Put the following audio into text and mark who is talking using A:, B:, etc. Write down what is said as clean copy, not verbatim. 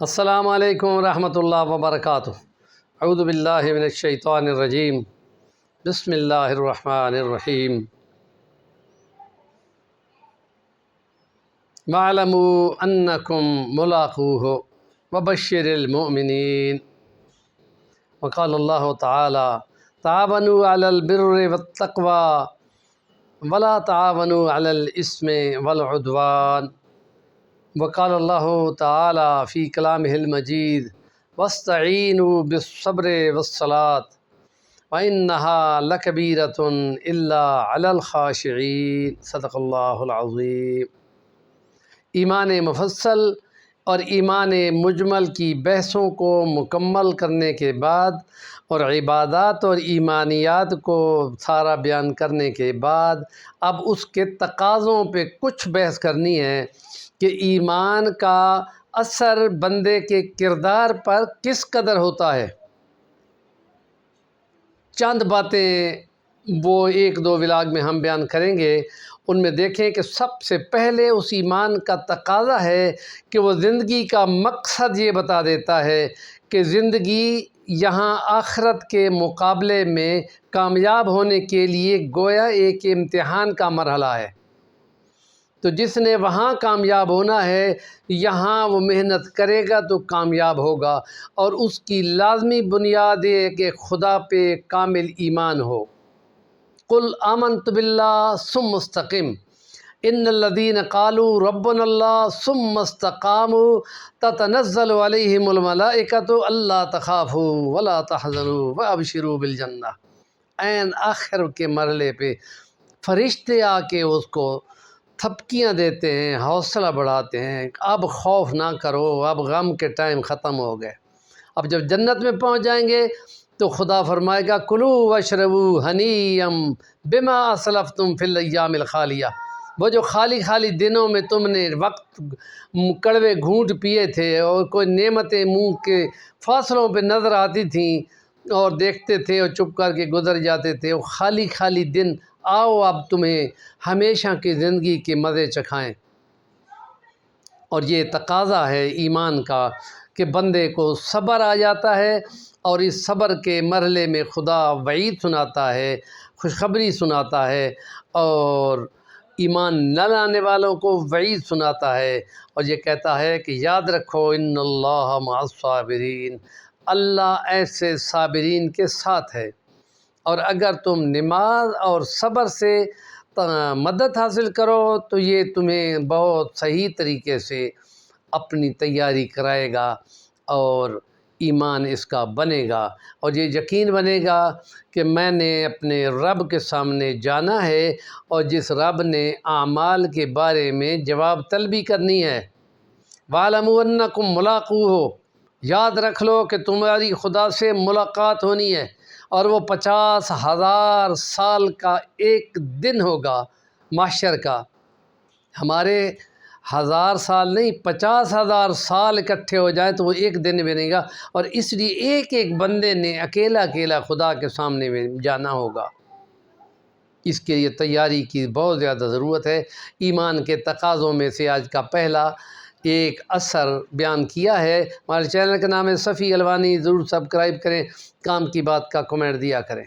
A: السلام علیکم ورحمۃ اللہ وبرکاتہ۔ اعوذ باللہ من الشیطان الرجیم، بسم اللہ الرحمن الرحیم۔ وَاعْلَمُوا أَنَّكُمْ مُلَاقُوهُ وَبَشِّرِ الْمُؤْمِنِينَ۔ وقال اللہ تعالی: تعاونوا علی البر والتقوی ولا تعاونوا علی الاثم والعدوان۔ وقال اللہ تعالی فی کلامہ المجید: واستعینوا بالصبر والصلاۃ وانہا لکبیرۃ الا علی الخاشعین۔ صدق اللہ العظیم۔ ایمان مفصل اور ایمان مجمل کی بحثوں کو مکمل کرنے کے بعد اور عبادات اور ایمانیات کو سارا بیان کرنے کے بعد اب اس کے تقاضوں پہ کچھ بحث کرنی ہے کہ ایمان کا اثر بندے کے کردار پر کس قدر ہوتا ہے۔ چند باتیں وہ ایک دو ولاگ میں ہم بیان کریں گے۔ ان میں دیکھیں کہ سب سے پہلے اس ایمان کا تقاضا ہے کہ وہ زندگی کا مقصد یہ بتا دیتا ہے کہ زندگی یہاں آخرت کے مقابلے میں کامیاب ہونے کے لیے گویا ایک امتحان کا مرحلہ ہے۔ تو جس نے وہاں کامیاب ہونا ہے یہاں وہ محنت کرے گا تو کامیاب ہوگا، اور اس کی لازمی بنیاد ہے کہ خدا پہ کامل ایمان ہو۔ قل آمنت باللہ ثم استقم ان الذین قالوا ربنا اللہ ثم استقاموا تتنزل علیہم الملائکۃ الا تخافوا ولا تحزنوا وابشروا بالجنہ۔ عین آخر کے مرحلے پہ فرشتے آ کے اس کو تھپکیاں دیتے ہیں، حوصلہ بڑھاتے ہیں، اب خوف نہ کرو، اب غم کے ٹائم ختم ہو گئے۔ اب جب جنت میں پہنچ جائیں گے تو خدا فرمائے گا کلوا واشربوا ہنیئا بما اسلفتم فی الایام الخالیہ۔ وہ جو خالی خالی دنوں میں تم نے وقت کڑوے گھونٹ پیے تھے اور کوئی نعمتیں منہ کے فاصلوں پہ نظر آتی تھیں اور دیکھتے تھے اور چپ کر کے گزر جاتے تھے، وہ خالی خالی دن آؤ اب تمہیں ہمیشہ کی زندگی کے مزے چکھائیں۔ اور یہ تقاضا ہے ایمان کا کہ بندے کو صبر آ جاتا ہے، اور اس صبر کے مرحلے میں خدا وعید سناتا ہے، خوشخبری سناتا ہے، اور ایمان نہ لانے والوں کو وعید سناتا ہے، اور یہ کہتا ہے کہ یاد رکھو ان اللہ مع الصابرین، اللہ ایسے صابرین کے ساتھ ہے۔ اور اگر تم نماز اور صبر سے مدد حاصل کرو تو یہ تمہیں بہت صحیح طریقے سے اپنی تیاری کرائے گا، اور ایمان اس کا بنے گا، اور یہ یقین بنے گا کہ میں نے اپنے رب کے سامنے جانا ہے، اور جس رب نے اعمال کے بارے میں جواب طلبی کرنی ہے۔ وَاعْلَمُوا أَنَّكُمْ مُلَاقُوهُ، یاد رکھ لو کہ تمہاری خدا سے ملاقات ہونی ہے، اور وہ 50,000 سال کا ایک دن ہوگا محشر کا۔ ہمارے 1000 سال نہیں، 50,000 سال اکٹھے ہو جائیں تو وہ ایک دن بنے گا، اور اس لیے ایک ایک بندے نے اکیلا اکیلا خدا کے سامنے میں جانا ہوگا۔ اس کے لیے تیاری کی بہت زیادہ ضرورت ہے۔ ایمان کے تقاضوں میں سے آج کا پہلا ایک اثر بیان کیا ہے۔ ہمارے چینل کا نام ہے صفی الوانی، ضرور سبسکرائب کریں، کام کی بات کا کمنٹ دیا کریں۔